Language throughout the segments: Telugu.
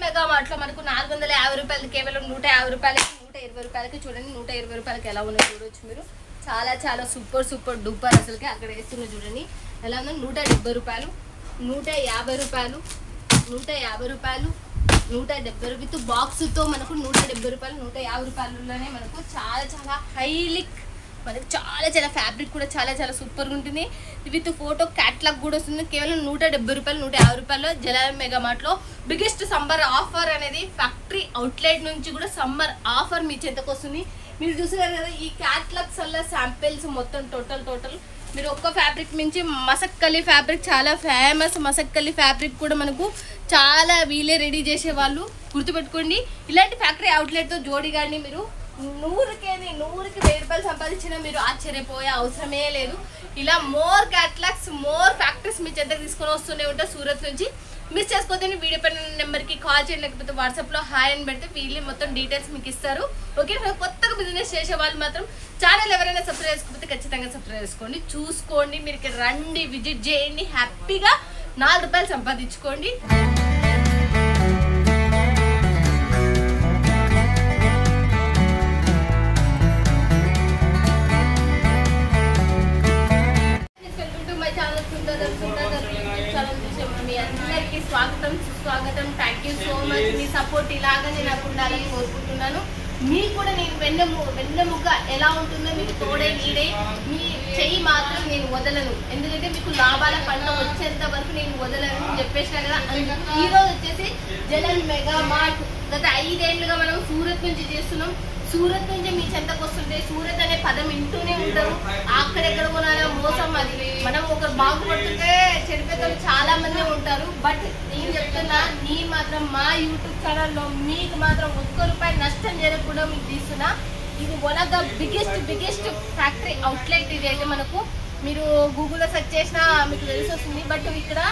మెగా మార్ట్ లో మనకు 450 రూపాయలు కేవలం 150 రూపాయలకి 120 రూపాయలకి చూడండి 120 రూపాయలకి ఎలా ఉందో చూడొచ్చు మీరు చాలా చాలా సూపర్ డూపర్ అసలుకి అక్కడ వేస్తున్న చూడండి ఎలా ఉందో 170 రూపాయలు 150 రూపాయలు 150 రూపాయలు 170 విత్ బాక్స్ తో మనకు 170 రూపాయలు 150 రూపాయలలోనే మనకు చాలా చాలా హైలిక్ మనకు చాలా చాలా ఫ్యాబ్రిక్ కూడా చాలా చాలా సూపర్గా ఉంటుంది విత్ ఫోటో క్యాట్లాగ్ కూడా వస్తుంది కేవలం 170 రూపాయలు 150 రూపాయలు జలాల్ మెగా మార్ట్లో బిగ్గెస్ట్ సమ్మర్ ఆఫర్ అనేది ఫ్యాక్టరీ అవుట్లెట్ నుంచి కూడా సమ్మర్ ఆఫర్ మీ చేతకు వస్తుంది మీరు చూసారు కదా ఈ క్యాట్లాగ్స్ వల్ల శాంపిల్స్ మొత్తం టోటల్ మీరు ఒక్క ఫ్యాబ్రిక్ నుంచి మసక్కలి ఫ్యాబ్రిక్ చాలా ఫేమస్ మసక్కలి ఫ్యాబ్రిక్ కూడా మనకు చాలా వీలే రెడీ చేసేవాళ్ళు గుర్తుపెట్టుకోండి ఇలాంటి ఫ్యాక్టరీ అవుట్లెట్తో జోడి కానీ మీరు 100కి 1000 రూపాయలు సంపాదించినా మీరు ఆశ్చర్యపోయే అవసరమే లేదు ఇలా మోర్ క్యాట్లాగ్స్ మోర్ ఫ్యాక్టరీస్ మీ చెంతకు తీసుకొని వస్తూనే ఉంటా సూరత్ నుంచి మిస్ చేసుకోవద్దని వీడియో పైన నెంబర్కి కాల్ చేయండి లేకపోతే వాట్సాప్లో హాయ్ అని పెడితే వీళ్ళు మొత్తం డీటెయిల్స్ మీకు ఇస్తారు ఓకే కొత్తగా బిజినెస్ చేసే వాళ్ళు మాత్రం ఛానల్ ఎవరైనా సబ్స్క్రైబ్ చేసుకోకపోతే ఖచ్చితంగా సబ్స్క్రైబ్ చేసుకోండి చూసుకోండి మీరు ఇక్కడ రండి విజిట్ చేయండి హ్యాపీగా 4 రూపాయలు సంపాదించుకోండి స్వాగతం సుస్వాగతం thank you so much me support ఇలాగనే నాకు ఉండాలని కోరుకుంటున్నాను మీకు కూడా నేను వెన్నెముక ఎలా ఉంటుందో మీకు తోడే నీడే మీ చెయ్యి మాత్రం నేను వదలను ఎందుకంటే మీకు లాభాల పంట వచ్చేంత వరకు నేను వదలను చెప్పేసినా కదా ఈ రోజు వచ్చేసి జలాల్ మెగా మార్ట్ గత 5 ఏళ్లుగా మనం సూరత్ నుంచి చేస్తున్నాం సూరత్ నుంచి మీ చెంతకు వస్తుంటే సూరత్ అనే పదం వింటూనే ఉంటారు అక్కడెక్కడ కొనాలో మోసం అది మనం ఒకరు బాగుపడుతుంటే చెడిపోతారు చాలా మంది ఉంటారు బట్ నేను చెప్తున్నా నేను మాత్రం మా యూట్యూబ్ ఛానల్లో మీకు మాత్రం ₹1 నష్టం జరగకుండా మీకు తీస్తున్నా ఇది one of the biggest factory outlet ఇది అయితే మనకు మీరు గూగుల్లో సెర్చ్ చేసినా మీకు తెలిసి వస్తుంది బట్ ఇక్కడ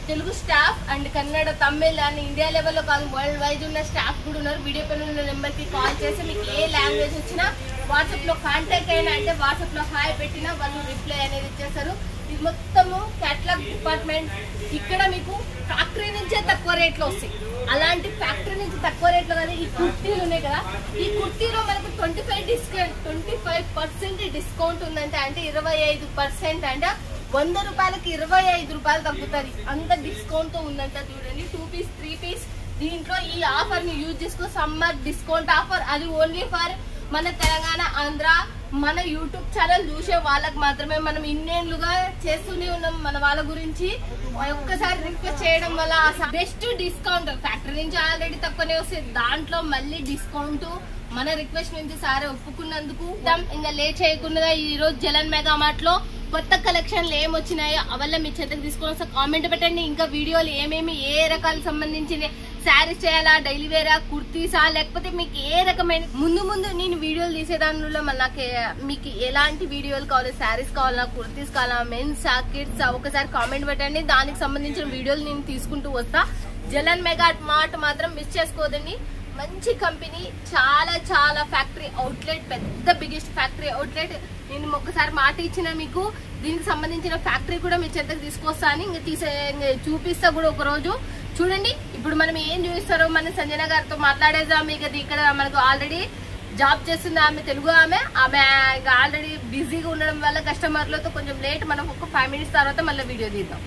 Telugu staff and Kannada Tamil and India లెవెల్లో కాదు వరల్డ్ వైడ్ ఉన్న స్టాఫ్ కూడా ఉన్నారు వీడియో పైన ఉన్న నెంబర్కి కాల్ చేసి మీకు ఏ లాంగ్వేజ్ వచ్చినా వాట్సాప్లో కాంటాక్ట్ అయినా అంటే వాట్సాప్లో హాయ్ పెట్టినా వాళ్ళు రిప్లై అనేది ఇచ్చేస్తారు ఇది మొత్తము క్యాటలాగ్ డిపార్ట్మెంట్ ఇక్కడ మీకు ఫ్యాక్టరీ నుంచే తక్కువ రేట్లో వస్తాయి అలాంటి ఫ్యాక్టరీ నుంచి తక్కువ రేట్లో కదా ఈ కుర్తీలు ఉన్నాయి కదా ఈ కుర్తీలో మనకు 25% డిస్కౌంట్ ఉందంటే అంటే 25% అంటే 100 రూపాయలకి 25 రూపాయలు తగ్గుతుంది అంత డిస్కౌంట్ తో ఉందంట చూడండి 2 పీస్ 3 పీస్ దీంట్లో ఈ ఆఫర్ ని యూజ్ చేసుకో సమ్మర్ డిస్కౌంట్ ఆఫర్ అది ఓన్లీ ఫర్ మన తెలంగాణ ఆంధ్ర మన యూట్యూబ్ ఛానల్ చూసే వాళ్ళకి మాత్రమే మనం ఇన్నేళ్లుగా చేస్తూనే ఉన్నాం మన వాళ్ళ గురించి ఒక్కసారి రిక్వెస్ట్ చేయడం వల్ల బెస్ట్ డిస్కౌంట్ ఫ్యాక్టరీ నుంచి ఆల్రెడీ తక్కువనే వస్తుంది దాంట్లో మళ్ళీ డిస్కౌంట్ మన రిక్వెస్ట్ నుంచి సారే ఒప్పుకున్నందుకు ఇంకా లేట్ చేయకుండా ఈ రోజు జలాల్ మెగా మార్ట్ లో కొత్త కలెక్షన్లు ఏమొచ్చినాయో అవల్ల మీ చెంతకు తీసుకొని వస్తే కామెంట్ పెట్టండి ఇంకా వీడియోలు ఏమేమి ఏ రకాలకు సంబంధించిన శారీస్ చేయాలా డైలీ వేరా కుర్తీసా లేకపోతే మీకు ఏ రకమైన ముందు నేను వీడియోలు తీసేదానిలో మళ్ళీ మీకు ఎలాంటి వీడియోలు కావాలి శారీస్ కావాలా కుర్తీస్ కావాలా మెన్స్ కిడ్స్ ఒకసారి కామెంట్ పెట్టండి దానికి సంబంధించిన వీడియోలు నేను తీసుకుంటూ వస్తా జలాల్ మెగా మార్ట్ మాత్రం మిస్ చేసుకోదండి మంచి కంపెనీ చాలా చాలా ఫ్యాక్టరీ అవుట్లెట్ పెద్ద బిగ్గెస్ట్ ఫ్యాక్టరీ అవుట్లెట్ నేను ఒక్కసారి మాట ఇచ్చిన మీకు దీనికి సంబంధించిన ఫ్యాక్టరీ కూడా మీ చెంతకు తీసుకొస్తా అని ఇంకా చూపిస్తా కూడా ఒక రోజు చూడండి ఇప్పుడు మనం ఏం చూపిస్తారో మన సంజన గారితో మాట్లాడేద్దాం మీకు ఇక్కడ మనకు ఆల్రెడీ జాబ్ చేస్తుంది ఆమె తెలుగు ఆమె ఆల్రెడీ బిజీగా ఉండడం వల్ల కస్టమర్లతో కొంచెం లేట్ మనం ఒక 5 మినిట్స్ తర్వాత మళ్ళీ వీడియో తీద్దాం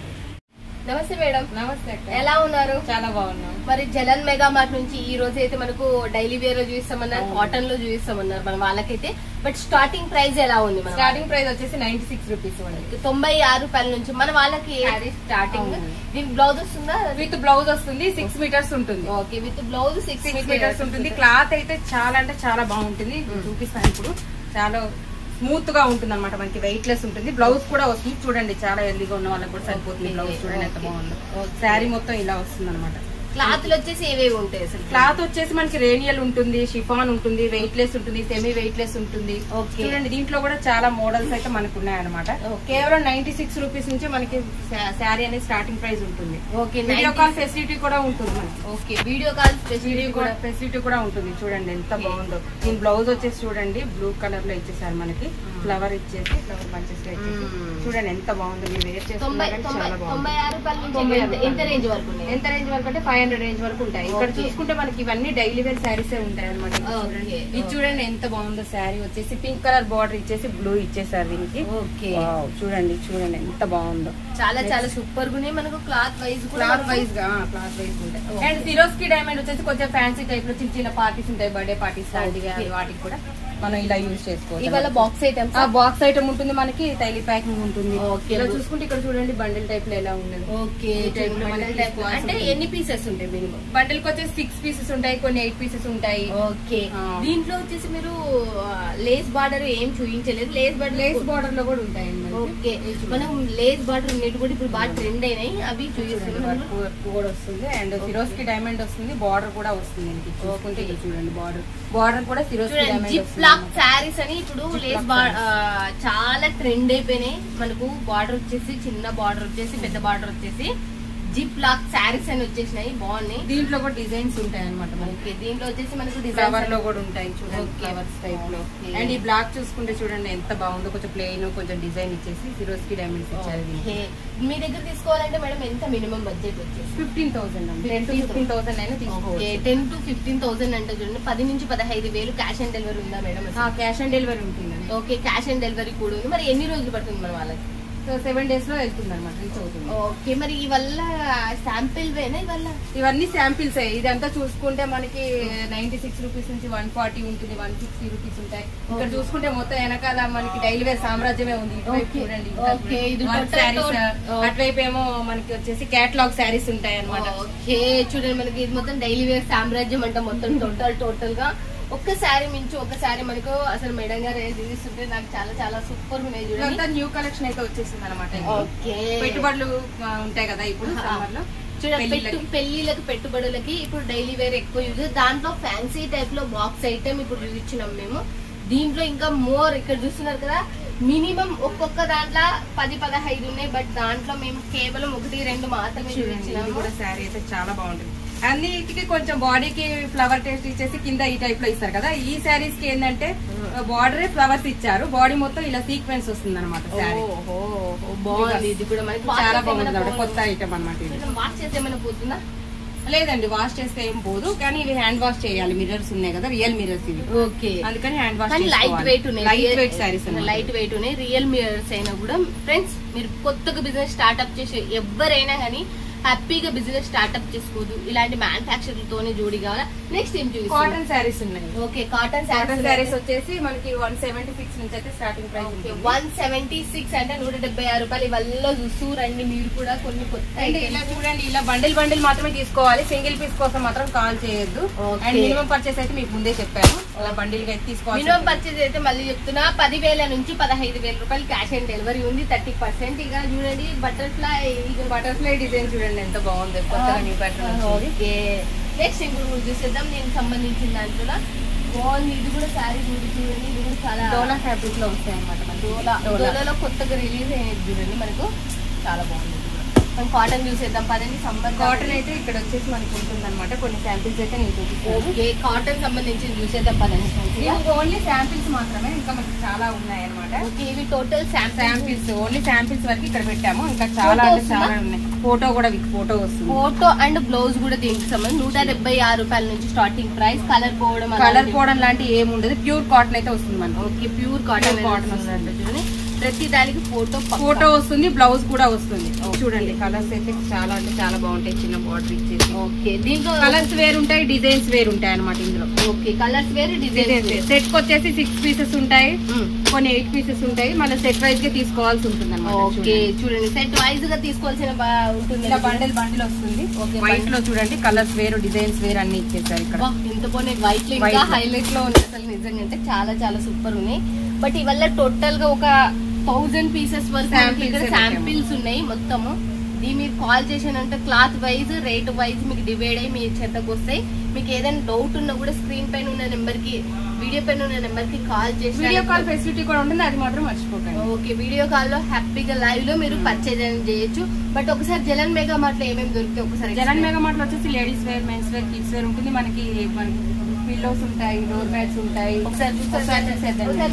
నమస్తే మేడం నమస్తే ఎలా ఉన్నారు చాలా బాగున్నాం మరి జలాల్ మెగా మార్ట్ నుంచి ఈ రోజు అయితే మనకు డైలీ వేర్ లో చూపిస్తామన్నారు కాటన్ లో చూపిస్తామన్నారు మన వాళ్ళకైతే బట్ స్టార్టింగ్ ప్రైస్ ఎలా ఉంది స్టార్టింగ్ ప్రైస్ వచ్చేసి 96 రూపీస్ 96 రూపాయల నుంచి మన వాళ్ళకి స్టార్టింగ్ దీనికి బ్లౌజ్ వస్తుందా విత్ బ్లౌజ్ వస్తుంది 6 మీటర్స్ ఉంటుంది ఓకే విత్ బ్లౌజ్ 6 మీటర్స్ ఉంటుంది క్లాత్ అయితే చాలా అంటే చాలా బాగుంటుంది చూపిస్తాను ఇప్పుడు చాలా స్మూత్ గా ఉంటుంది అనమాట మనకి వెయిట్ లెస్ ఉంటుంది బ్లౌజ్ కూడా వస్తుంది చూడండి చాలా హెల్దీగా ఉన్న వాళ్ళకి కూడా సరిపోతుంది బ్లౌజ్ చూడండి ఎంత బాగుందో శారీ మొత్తం ఇలా వస్తుంది అనమాట క్లాత్ వచ్చేసి ఏవేవి ఉంటాయి అసలు క్లాత్ వచ్చేసి మనకి రేనియల్ ఉంటుంది షిఫాన్ ఉంటుంది వెయిట్ లెస్ ఉంటుంది సెమీ వెయిట్ లెస్ ఉంటుంది చూడండి దీంట్లో కూడా చాలా మోడల్స్ అయితే మనకు ఉన్నాయన్నమాట కేవలం 96 రూపీస్ నుంచి మనకి శారీ అనేది స్టార్టింగ్ ప్రైస్ ఉంటుంది వీడియో కాల్ ఫెసిలిటీ కూడా ఉంటుంది మనకి ఓకే వీడియో కాల్ ఫెసిలిటీ కూడా ఉంటుంది చూడండి ఎంత బాగుందో దీని బ్లౌజ్ వచ్చేసి చూడండి బ్లూ కలర్ లో ఇచ్చేసారు మనకి ఫ్లవర్ ఇచ్చేసి ఫ్లవర్ బంచెస్ గా ఇచ్చేసి చూడండి ఎంత బాగుంది. మీరు వేర్ చేసుకున్నా చాలా బాగుంది. ఎంత రేంజ్ వరకు అంటే 500 రేంజ్ వరకు ఉంటాయి. ఇక్కడ చూసుకుంటే మనకి ఇవన్నీ డైలీ వేర్ శారీస్ ఉంటాయి అనమాట. ఇది చూడండి ఎంత బాగుందో. శారీ వచ్చేసి పింక్ కలర్ బార్డర్ ఇచ్చేసి బ్లూ ఇచ్చేసారు దీనికి. చూడండి చూడండి ఎంత బాగుందో. చాలా చాలా సూపర్ గా ఉన్నాయి. మనకు క్లాత్ వైజ్ గా ఉంటాయి. అండ్ సిరోస్కి డైమండ్ వచ్చేసి కొంచెం ఫ్యాన్సీ టైప్ లో చిన్న చిన్న పార్టీస్ ఉంటాయి, బర్త్డే పార్టీస్ లాంటివి, వాటికి కూడా మనం ఇలా యూజ్ చేసుకోవచ్చు. ఇవాళ బాక్స్ ఐటమ్ బాక్స్ ఐటమ్ ఉంటుంది మనకి, టైలీ ప్యాకింగ్ ఉంటుంది. ఇలా చూసుకుంటే ఇక్కడ చూడండి బండిల్ టైప్ లో ఎలా ఉన్నది. అంటే ఎన్ని పీసెస్ ఉంటాయి మినిమం? బండిల్ కి వచ్చేసి 6 పీసెస్ ఉంటాయి, కొన్ని 8 పీసెస్ ఉంటాయి. ఓకే, దీంట్లో వచ్చేసి మీరు లేస్ బార్డర్ ఏం చూపించలేదు. లేస్ బార్డర్ లో కూడా ఉంటాయి. ఓకే, మనం లేస్ బార్డర్ ఉన్నట్టు కూడా ఇప్పుడు బాగా ట్రెండ్ అయినాయి, అవి చూపిస్తున్నాం. కూడా వస్తుంది అండ్ సిరోస్కి డైమండ్ వస్తుంది, బార్డర్ కూడా వస్తుంది. చూసుకుంటే ఇక్కడ చూడండి బార్డర్ కూడా సిరోస్కి డైమండ్ శారీస్ అని ఇప్పుడు లేస్ చాలా ట్రెండ్ అయిపోయినాయి. మనకు బార్డర్ వచ్చేసి చిన్న బార్డర్ వచ్చేసి పెద్ద బార్డర్ వచ్చేసి జిప్ లాక్ శారీస్ అని వచ్చేసినాయి, బాగున్నాయి. దీంట్లో కూడా డిజైన్స్ ఉంటాయి అనమాట మనకి. దీంట్లో వచ్చేసి మనకు ఫ్లవర్ లో కూడా ఉంటాయి చూడండి, ఫ్లవర్స్ టైప్ లో. అండ్ ఈ బ్లాక్ చూసుకుంటే చూడండి ఎంత బాగుందో, కొంచెం ప్లెయిన్ కొంచెం డిజైన్ ఇచ్చేసి సిరోస్కి డైమండ్స్ ఇచ్చారు. మీ దగ్గర తీసుకోవాలంటే మేడం ఎంత మినిమం బడ్జెట్ వచ్చేసి? 15,000 10 to 15,000 అయినా తీసుకోవచ్చు. 10 to 15,000 అంటే చూడండి 10 నుంచి 15,000 క్యాష్ ఆన్ డెలివరీ ఉందా మేడం? క్యాష్ ఆన్ డెలివరీ ఉంటుంది. ఓకే, క్యాష్ ఆన్ డెలివరీ కూడా ఉంది. మరి ఎన్ని రోజులు పడుతుంది మన వాళ్ళకి? 7 days లో వెళ్తుంది అనమాట, రీచ్ అవుతుంది. ఓకే, మరి ఇవల్ల శాంపిల్ వేనా? ఇవన్నీ శాంపిల్స్. ఇదంతా చూసుకుంటే మనకి 96 రూపీస్ నుంచి 140 ఉంటుంది, 160 రూపీస్ ఉంటాయి. ఇక్కడ చూసుకుంటే మొత్తం వెనకాల మనకి డైలీ వేర్ సామ్రాజ్యమే ఉంది. చూడండి అటువైపు ఏమో మనకి వచ్చేసి కేటలాగ్ శారీస్ ఉంటాయి అనమాట. ఓకే, చూడండి మనకి ఇది మొత్తం డైలీ వేర్ సామ్రాజ్యం అంటే మొత్తం టోటల్ గా ఒక్క శారీ మించి ఒక శారీ మనకు అసలు మేడం గారు చూస్తుంటే నాకు చాలా చాలా సూపర్ ఉన్నాయి. చూడండి న్యూ కలెక్షన్ అయితే వచ్చేసింది అనమాట. పెట్టుబడులు ఉంటాయి కదా ఇప్పుడు చూడండి, పెళ్లిళ్ళకి పెట్టుబడులకి ఇప్పుడు డైలీ వేర్ ఎక్కువ యూజ్. దాంట్లో ఫ్యాన్సీ టైప్ లో బాక్స్ ఐటమ్ ఇప్పుడు చూపించినాం మేము. దీంట్లో ఇంకా మోర్ ఇక్కడ చూస్తున్నారు కదా, మినిమం ఒక్కొక్క దాంట్లో 10-15 ఉన్నాయి. బట్ దాంట్లో మేము కేవలం 1-2 మాత్రమే చూపించినాము. కూడా శారీ అయితే చాలా బాగుంటుంది. అన్నిటికి కొంచెం బాడీకి ఫ్లవర్ టేస్ట్ ఇచ్చేసి కింద ఈ టైప్ లో ఇస్తారు కదా. ఈ శారీస్ కి ఏంటంటే బార్డర్ ఫ్లవర్స్ ఇచ్చారు, బాడీ మొత్తం ఇలా సీక్వెన్స్ వస్తుంది అనమాట. బాగుంది, ఇది కూడా మనకి చాలా బాగుంది, కొత్త ఐటమ్ అనమాట. వాష్ చేస్తే ఏమైనా పోతుందా? లేదండి, వాష్ చేస్తే ఏం పోదు, కానీ ఇవి హ్యాండ్ వాష్ చేయాలి. మిర్రర్స్ ఉన్నాయి కదా, రియల్ మిర్రర్స్ ఇవి. ఓకే, అందుకని హ్యాండ్ వాష్. లైట్ వెయిట్ ఉన్నాయి, light weight saris, light weight ఉన్నాయి. రియల్ మిర్రర్స్ అయినా కూడా ఫ్రెండ్స్ మీరు కొత్తగా బిజినెస్ స్టార్ట్అప్ చేసే ఎవరైనా కానీ హ్యాపీగా బిజినెస్ స్టార్ట్అప్ చేసుకోదు. ఇలాంటి మ్యానుఫ్యాక్చర్ తోనే జోడి కావాలా. నెక్స్ట్ ఏం చూసి కాటన్ శారీస్ ఉన్నాయి. ఓకే, కాటన్ శారీస్ వచ్చేసి మనకి 176 నుంచి అయితే స్టార్టింగ్ ప్రైస్. 176 అంటే 176 రూపాయలు. ఇవల్ల చూస్తూ రండి మీరు కూడా కొన్ని కొత్త. ఇలా చూడండి, ఇలా బండిల్ మాత్రమే తీసుకోవాలి, సింగిల్ పీస్ కోసం మాత్రం కాల్ చేయొద్దు. అండ్ మినిమం పర్చేస్ అయితే మీకు ముందే చెప్పాను, అలా బండిల్ గా తీసుకోవాలి. మినిమం పర్చేస్ అయితే మళ్ళీ చెప్తున్నా 10,000 నుంచి 15,000 రూపాయలు క్యాష్ ఆన్ డెలివరీ ఉంది, 30%. ఇక చూడండి బటర్ఫ్లై డిజైన్ చూడండి ఎంత బాగుంది, కొత్తగా న్యూ ప్యాటర్న్. ఓకే, నెక్స్ట్ ఇంకొక చూసేద్దాం. దీనికి సంబంధించిన దాంట్లో బాగుంది. ఇది కూడా శారీ చూడండి, ఇది కూడా చాలా డోలా ఫ్యాబ్రిక్ లో వస్తాయి అనమాట. డోలాలో కొత్తగా రిలీజ్ అయ్యేది చూడండి, మనకు చాలా బాగుంది. మనం కాటన్ చూసేద్దాం పదండి. సమ్మర్ కాటన్ అయితే ఇక్కడ వచ్చేసి మనకి ఉంటుంది అనమాట. కొన్ని శాంపిల్స్ అయితే నేను చూపిస్తాను. ఓకే, కాటన్ సంబంధించి చూసేద్దాం పదండి. ఓన్లీ శాంపిల్స్ మాత్రమే, ఇంకా మనకి చాలా ఉన్నాయి అనమాట. ఓకే, ఇవి టోటల్ శాంపిల్స్, ఓన్లీ శాంపిల్స్ వరకు ఇక్కడ పెట్టాము. ఇంకా చాలా చాలా ఉన్నాయి. ఫోటో కూడా విత్ ఫోటో వస్తుంది. ఫోటో అండ్ బ్లౌజ్ కూడా దీనికి సంబంధించి 176 రూపాయల నుంచి స్టార్టింగ్ ప్రైస్. కలర్ పోవడం లాంటి ఏమి ఉండదు, ప్యూర్ కాటన్ అయితే వస్తుంది మనకి. ఓకే, ప్యూర్ కాటన్ వస్తుంది. చూడండి ప్రతి దానికి ఫోటో వస్తుంది, బ్లౌజ్ కూడా వస్తుంది. చూడండి కలర్స్ అయితే చాలా అంటే చాలా బాగుంటాయి, చిన్న బార్డర్ ఇచ్చేసి. ఓకే, దీంట్లో కలర్స్ వేరు ఉంటాయి, డిజైన్స్ వేరు ఉంటాయి అనమాట ఇందులో. ఓకే, కలర్స్ వేరు, డిజైన్స్. సెట్ కి వచ్చేసి 6 పీసెస్ ఉంటాయి, కొన్ని 8 పీసెస్ ఉంటాయి. మళ్ళీ సెట్ వైజ్ గా తీసుకోవాల్సి ఉంటుంది అనమాట. ఓకే, చూడండి సెట్ వైజ్ గా తీసుకోవాల్సిన ఉంటుంది. ఇలా బండిల్ వస్తుంది. వైట్ లో చూడండి కలర్స్ వేరు, డిజైన్స్ వేరు అన్ని ఇచ్చేసారు ఇక్కడ. ఇంత పోనీ వైట్ లో ఇంకా హైలైట్ లో ఉంది అసలు నిజంగా, అంటే చాలా చాలా సూపర్ ఉన్నాయి. బట్ ఇవల్ల టోటల్ గా ఒక 1000 పీసెస్ వరకు శాంపిల్స్ ఉన్నాయి మొత్తము. దీని మీరు కాల్ చేసానంటే క్లాత్ వైజ్ రేట్ వైజ్ మీకు డివైడ్ అయ్యి మీ చెత్తకు వస్తాయి. మీకు ఏదైనా డౌట్ ఉన్నా కూడా స్క్రీన్ పైన ఉన్న నెంబర్ కి, వీడియో పైన ఉన్న నెంబర్ కి కాల్ చేసి, వీడియో కాల్ ఫెసిలిటీ కూడా ఉంటుంది, అది మాత్రం మర్చిపోకండి. ఓకే, వీడియో కాల్ లో హ్యాపీగా లైవ్ లో మీరు పర్చేజ్ చేయొచ్చు. బట్ ఒకసారి జలన్ మెగా మార్ట్ లో ఏమేమి దొరుకుతాయి ఒకసారి? జలన్ మెగా మార్ట్ లో వచ్చేసి ladies wear, mens wear, kids wear ఉంటుంది. మనకి పిల్లోస్ ఉంటాయి, డోర్ మ్యాట్స్ ఉంటాయి. ఒకసారి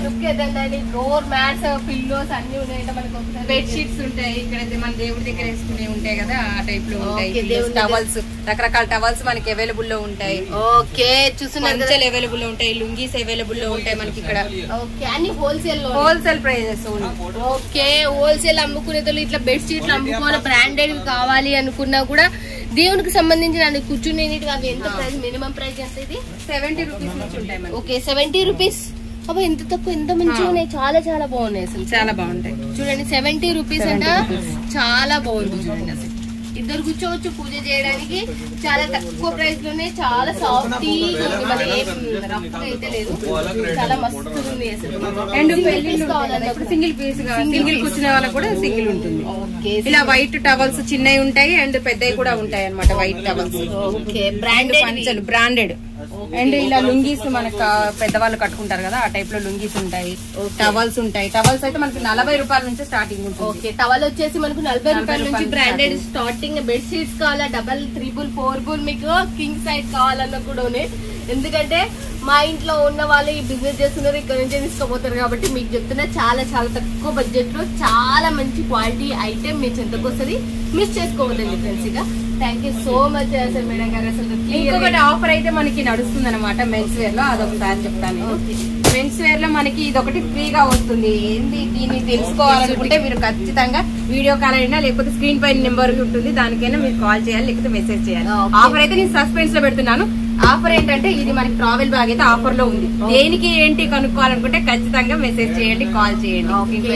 లుక్ ఏదండి, డోర్ మ్యాట్స్, పిల్లోస్ అన్ని ఉన్నాయంటే మనకి. ఒకసారి బెడ్ షీట్స్ ఉంటాయి. ఇక్కడైతే మన దేవుడి దగ్గర వేసుకునే ఉంటాయి కదా, ఆ టైప్ లో ఉంటాయి. దేవుడి టవల్స్, రకరకాల టవల్స్ మనకి అవైలబుల్ లో ఉంటాయి. ఓకే, పంచలు అవైలబుల్ లో ఉంటాయి, లుంగీస్ అవైలబుల్ లో ఉంటాయి మనకి ఇక్కడ. ఓకే, అన్ని హోల్సేల్ ప్రైజెస్. ఓకే, హోల్సేల్ అమ్ముకునే ఇట్లా బెడ్ షీట్లు అమ్ముకోవాలి, బ్రాండెడ్ కావాలి అనుకున్నా కూడా దేవునికి సంబంధించిన కూర్చునే అవి ఎంత ప్రైస్, మినిమం ప్రైస్ ఎంత? ఇది 70 రూపీస్ నుంచి ఉంటాయి. Okay, 70 rupees. అబ్బా, ఎంత తక్కువ, ఎంత మంచిగా ఉన్నాయి, చాలా చాలా బాగున్నాయి అసలు, చాలా బాగుంటాయి. చూడండి 70 రూపీస్ అంట, చాలా బాగుంది చూడండి. అసలు ఇద్దరు కూర్చోవచ్చు పూజ చేయడానికి, చాలా తక్కువ ప్రైస్ లోనే, చాలా సాఫ్ట్ రఫ్ అయితే లేదు, చాలా మస్తు ఉంది అసలు. అండ్ సింగిల్ పీస్, సింగిల్ కూర్చునే వాళ్ళకి కూడా సింగిల్ ఉంటుంది. ఇలా వైట్ టవల్స్ చిన్నవి ఉంటాయి అండ్ పెద్దవి కూడా ఉంటాయి అన్నమాట. వైట్ టవల్స్, ఓకే, బ్రాండెడ్ పంచలు బ్రాండెడ్. అండ్ ఇలా లుంగీస్ మనకు పెద్దవాళ్ళు కట్టుకుంటారు కదా, ఆ టైప్ లో లుంగీస్ ఉంటాయి. టవల్స్ ఉంటాయి. టవల్స్ అయితే మనకి 40 రూపాయల నుంచి స్టార్టింగ్ ఉంటుంది. ఓకే, టవల్ వచ్చేసి మనకు 40 రూపాయల నుంచి బ్రాండెడ్ స్టార్టింగ్. బెడ్ షీట్స్ కావాలా, డబల్, 3 4 మీకు కింగ్ సైజ్ కావాలన్నా కూడా ఉన్నాయి. ఎందుకంటే మా ఇంట్లో ఉన్న వాళ్ళు ఈ బిజినెస్ చేస్తున్నారు, ఇక్కడ నుంచే తీసుకోపోతారు కాబట్టి మీకు చెప్తున్నా, చాలా చాలా తక్కువ బడ్జెట్ లో చాలా మంచి క్వాలిటీ ఐటమ్ మీ చెంతకు వస్తుంది. మిస్ చేసుకోవద్దండి ఫ్రెండ్స్. ఇక థ్యాంక్ యూ సో మచ్ అసలు మేడం గారు. అసలు ఇంకొకటి ఆఫర్ అయితే మనకి నడుస్తుంది అనమాట మెన్స్ వేర్ లో, అదొకసారి చెప్తాను. మెన్స్ వేర్ లో మనకి ఇదొకటి ఫ్రీగా వస్తుంది. ఏంది, దీన్ని తెలుసుకోవాలనుకుంటే మీరు ఖచ్చితంగా వీడియో కాల్ అయినా లేకపోతే స్క్రీన్ పైన నెంబర్ ఉంటుంది, దానికైనా మీరు కాల్ చేయాలి లేకపోతే మెసేజ్ చేయాలి. ఆఫర్ అయితే నేను సస్పెన్స్ లో పెడుతున్నాను. ఆఫర్ ఏంటంటే ఇది మనకి ట్రావెల్ బ్యాగ్ అయితే ఆఫర్ లో ఉంది. దేనికి ఏంటి కనుక్కోవాలనుకుంటే ఖచ్చితంగా మెసేజ్ చేయండి, కాల్ చేయండి.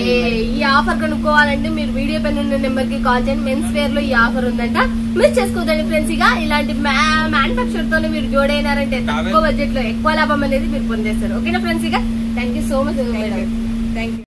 ఈ ఆఫర్ కనుక్కోవాలంటే మీరు వీడియో పైన ఉన్న నెంబర్ కి కాల్ చేయండి. మెన్స్ వేర్ లో ఈ ఆఫర్ ఉందంట, మిస్ చేసుకోదండి ఫ్రెండ్స్. ఇక ఇలాంటి మ్యానుఫాక్చర్ తోనే మీరు జోడైనారంటే తక్కువ బడ్జెట్ లో ఎక్కువ లాభం అనేది మీరు పొందేస్తారు. ఓకేనా ఫ్రెండ్స్? ఇక thank you so much madam. Thank you.